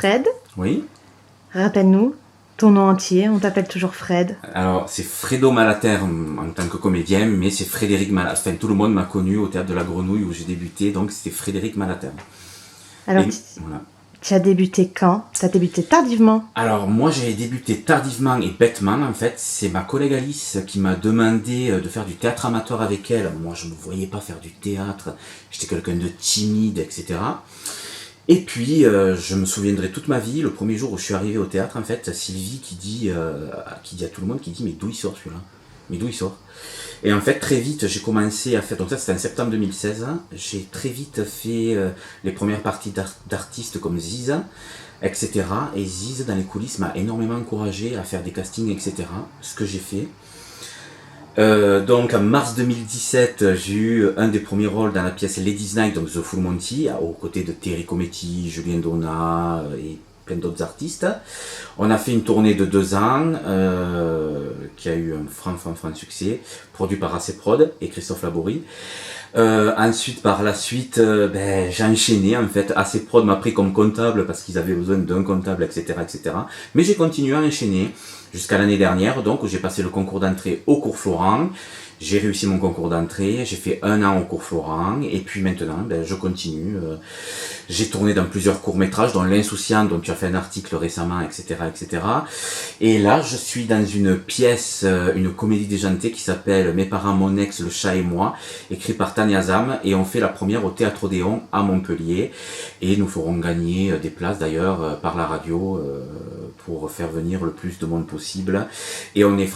Fred. Oui. Rappelle-nous ton nom entier, on t'appelle toujours Fred. Alors, c'est Fredo Malater en tant que comédien, mais c'est Frédéric Malater. Enfin, tout le monde m'a connu au Théâtre de la Grenouille où j'ai débuté, donc c'était Frédéric Malater. Alors, Voilà. tu as débuté quand? Tu as débuté tardivement? Alors, moi, j'ai débuté tardivement et bêtement, en fait. C'est ma collègue Alice qui m'a demandé de faire du théâtre amateur avec elle. Moi, je ne me voyais pas faire du théâtre. J'étais quelqu'un de timide, etc. Et puis, je me souviendrai toute ma vie, le premier jour où je suis arrivé au théâtre, en fait, Sylvie qui dit à tout le monde, mais d'où il sort celui-là? Mais d'où il sort? Et en fait, très vite, j'ai commencé à faire, donc ça c'était en septembre 2016, j'ai très vite fait les premières parties d'artistes comme Ziz, etc. Et Ziz, dans les coulisses, m'a énormément encouragé à faire des castings, etc. Ce que j'ai fait. Donc en mars 2017, j'ai eu un des premiers rôles dans la pièce Ladies Night, donc The Full Monty, aux côtés de Terry Cometti, Julien Donat et plein d'autres artistes. On a fait une tournée de 2 ans qui a eu un franc succès, produit par AC Prod et Christophe Laborie. Ensuite, par la suite, j'ai enchaîné en fait. AC Prod m'a pris comme comptable parce qu'ils avaient besoin d'un comptable, etc., etc. Mais j'ai continué à enchaîner jusqu'à l'année dernière, donc où j'ai passé le concours d'entrée au cours Florent. J'ai réussi mon concours d'entrée, j'ai fait 1 an au cours Florent, et puis maintenant, je continue. J'ai tourné dans plusieurs courts-métrages, dont L'Insouciant, dont tu as fait un article récemment, etc., etc. Et là, je suis dans une pièce, une comédie déjantée qui s'appelle Mes parents, mon ex, le chat et moi, écrit par Tania Zam, et on fait la première au Théâtre Odéon à Montpellier. Et nous ferons gagner des places d'ailleurs par la radio pour faire venir le plus de monde possible. Et on est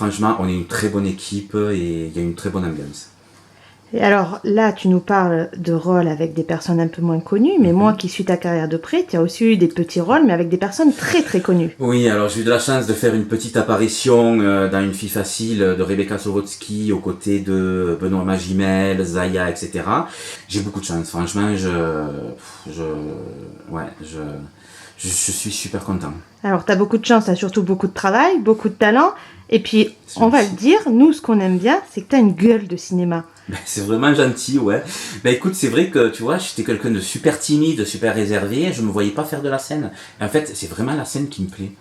une très bonne équipe et il y a une très bonne ambiance. Et alors là, tu nous parles de rôles avec des personnes un peu moins connues, mais moi qui suis ta carrière de près, tu as aussi eu des petits rôles, mais avec des personnes très très connues. Oui, alors j'ai eu de la chance de faire une petite apparition dans Une fille facile de Rebecca Sorotsky aux côtés de Benoît Magimel, Zaya, etc. J'ai beaucoup de chance, franchement, je suis super content. Alors, tu as beaucoup de chance, tu as surtout beaucoup de travail, beaucoup de talent. Et puis, on va le dire, nous, ce qu'on aime bien, c'est que tu as une gueule de cinéma. C'est vraiment gentil, ouais. Écoute, c'est vrai que, tu vois, j'étais quelqu'un de super timide, super réservé, je me voyais pas faire de la scène. Et en fait, c'est vraiment la scène qui me plaît.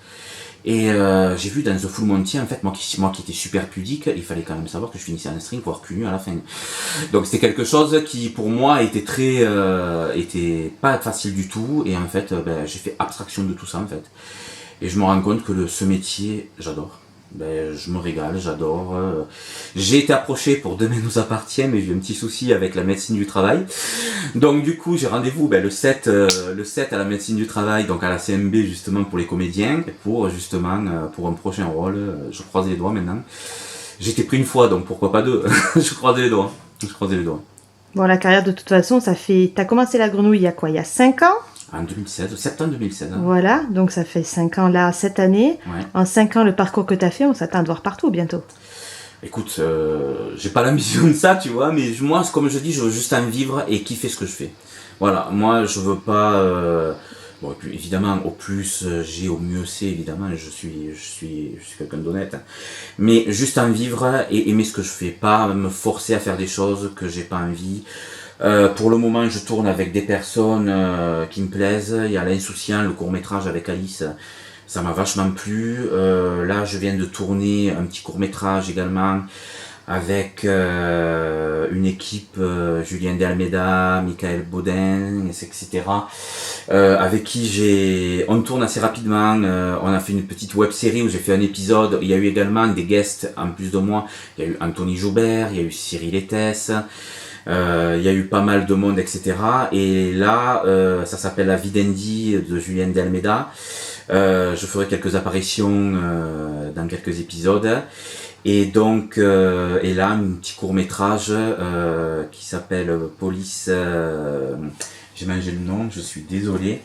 Et j'ai vu dans The Full Monty, en fait, moi qui étais super pudique, il fallait quand même savoir que je finissais en string, voire cul nu à la fin. Donc c'était quelque chose qui, pour moi, était pas facile du tout. Et en fait, j'ai fait abstraction de tout ça, en fait. Et je me rends compte que ce métier, j'adore. Je me régale, j'adore. J'ai été approché pour Demain nous appartient, mais j'ai eu un petit souci avec la médecine du travail. Donc du coup, j'ai rendez-vous le 7 à la médecine du travail, donc à la CMB justement pour les comédiens, pour un prochain rôle. Je croise les doigts maintenant. J'ai été pris une fois, donc pourquoi pas 2. Je croisais les doigts. Bon, la carrière de toute façon, t'as commencé la grenouille il y a quoi? Il y a 5 ans? En 2016, septembre 2016. Voilà, donc ça fait 5 ans là, cette année. Ouais. En 5 ans, le parcours que tu as fait, on s'attend à te voir partout bientôt. Écoute, j'ai pas l'ambition de ça, tu vois, mais moi, comme je dis, je veux juste en vivre et kiffer ce que je fais. Voilà, moi, je veux pas... Bon, et puis évidemment, au plus j'ai, au mieux c'est, évidemment, je suis quelqu'un d'honnête. Mais juste en vivre et aimer ce que je fais, pas me forcer à faire des choses que j'ai pas envie. Pour le moment, je tourne avec des personnes qui me plaisent. Il y a L'Insouciant, le court-métrage avec Alice, ça m'a vachement plu. Là, je viens de tourner un petit court-métrage également avec une équipe, Julien De Almeida, Michael Baudin, etc. Avec qui on tourne assez rapidement. On a fait une petite web-série où j'ai fait un épisode. Il y a eu également des guests en plus de moi. Il y a eu Anthony Joubert, il y a eu Cyril Etes. Il y a eu pas mal de monde, etc. Et là, ça s'appelle La vie d'Andy de Julien De Almeida. Je ferai quelques apparitions dans quelques épisodes. Et donc, et là, un petit court-métrage qui s'appelle Police... j'ai mangé le nom, je suis désolé.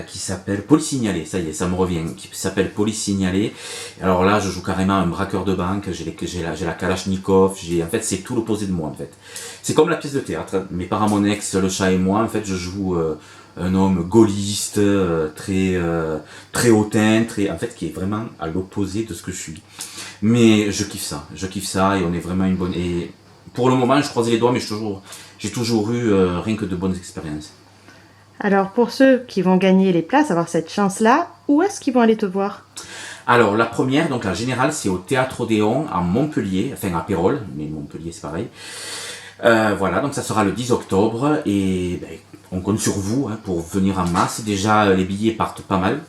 Qui s'appelle Police Signalée, ça y est, ça me revient, qui s'appelle Police Signalée. Alors là, je joue carrément un braqueur de banque, j'ai la Kalachnikov, en fait, c'est tout l'opposé de moi, en fait. C'est comme la pièce de théâtre, Mes parents, mon ex, le chat et moi, en fait, je joue un homme gaulliste, très hautain, en fait, qui est vraiment à l'opposé de ce que je suis. Mais je kiffe ça, et on est vraiment une bonne... Et pour le moment, je croise les doigts, mais j'ai toujours eu rien que de bonnes expériences. Alors pour ceux qui vont gagner les places, avoir cette chance-là, où est-ce qu'ils vont aller te voir? Alors la première, donc la générale, c'est au Théâtre Odéon à Montpellier, enfin à Pérols, mais Montpellier c'est pareil. Voilà, donc ça sera le 10 octobre et on compte sur vous pour venir en masse. Déjà les billets partent pas mal.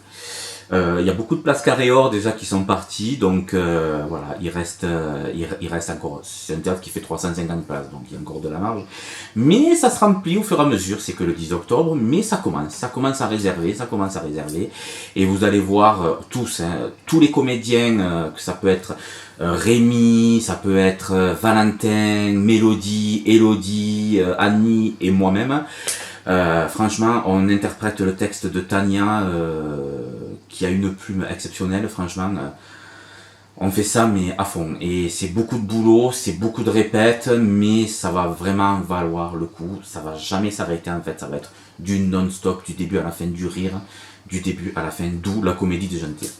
Il y a beaucoup de places carré or déjà qui sont parties, donc voilà, il reste encore. C'est un théâtre qui fait 350 places, donc il y a encore de la marge. Mais ça se remplit au fur et à mesure, c'est que le 10 octobre, mais ça commence à réserver, et vous allez voir tous les comédiens, que ça peut être Rémi, ça peut être Valentin, Mélodie, Élodie, Annie et moi-même. Franchement, on interprète le texte de Tania, qui a une plume exceptionnelle, franchement. On fait ça, mais à fond. Et c'est beaucoup de boulot, c'est beaucoup de répètes, mais ça va vraiment valoir le coup. Ça va jamais s'arrêter, en fait. Ça va être du non-stop, du début à la fin, du rire, du début à la fin, d'où la comédie des gentils.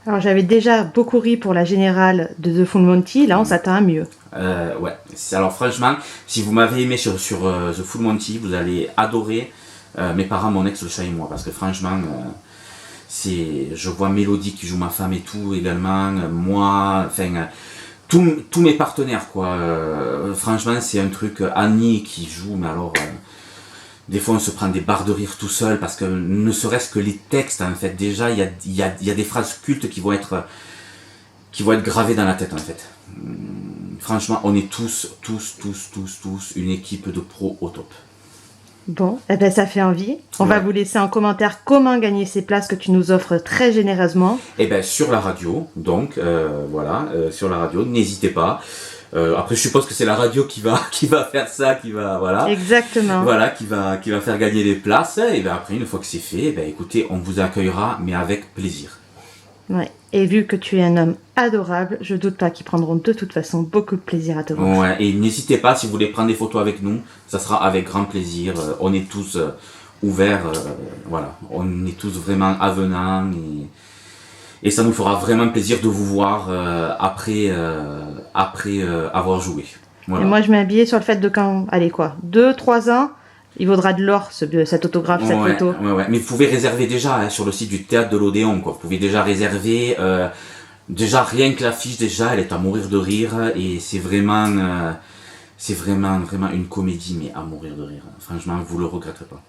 Alors j'avais déjà beaucoup ri pour la générale de The Full Monty, là on s'attend à mieux. Ouais. Alors franchement, si vous m'avez aimé sur The Full Monty, vous allez adorer Mes parents, mon ex, le chat et moi. Parce que franchement, je vois Mélodie qui joue ma femme et tout également. Moi, enfin, tous mes partenaires, quoi. Franchement, c'est un truc. Annie qui joue, mais alors... des fois, on se prend des barres de rire tout seul parce que ne serait-ce que les textes, en fait, déjà, il y a des phrases cultes qui vont être gravées dans la tête, en fait. Franchement, on est tous une équipe de pros au top. Bon, eh ben ça fait envie. On va Ouais. vous laisser en commentaire comment gagner ces places que tu nous offres très généreusement. Et ben sur la radio, donc voilà, sur la radio, n'hésitez pas. Après, je suppose que c'est la radio qui va faire ça, voilà. Exactement. Voilà, qui va faire gagner les places. Et ben après, une fois que c'est fait, eh ben écoutez, on vous accueillera, mais avec plaisir. Ouais. Et vu que tu es un homme adorable, je doute pas qu'ils prendront de toute façon beaucoup de plaisir à te voir. Ouais, et n'hésitez pas, si vous voulez prendre des photos avec nous, ça sera avec grand plaisir. On est tous ouverts, voilà. On est tous vraiment avenants et ça nous fera vraiment plaisir de vous voir après avoir joué. Voilà. Et moi, je m'ai habillée sur le fait de quand, allez quoi, 2-3 ans, il vaudra de l'or cet autographe, cette Ouais, photo. ouais. Mais vous pouvez réserver déjà sur le site du Théâtre de l'Odéon, quoi. Vous pouvez déjà réserver. Déjà, rien que l'affiche, déjà, elle est à mourir de rire. Et c'est vraiment une comédie, mais à mourir de rire. Franchement, vous le regretterez pas.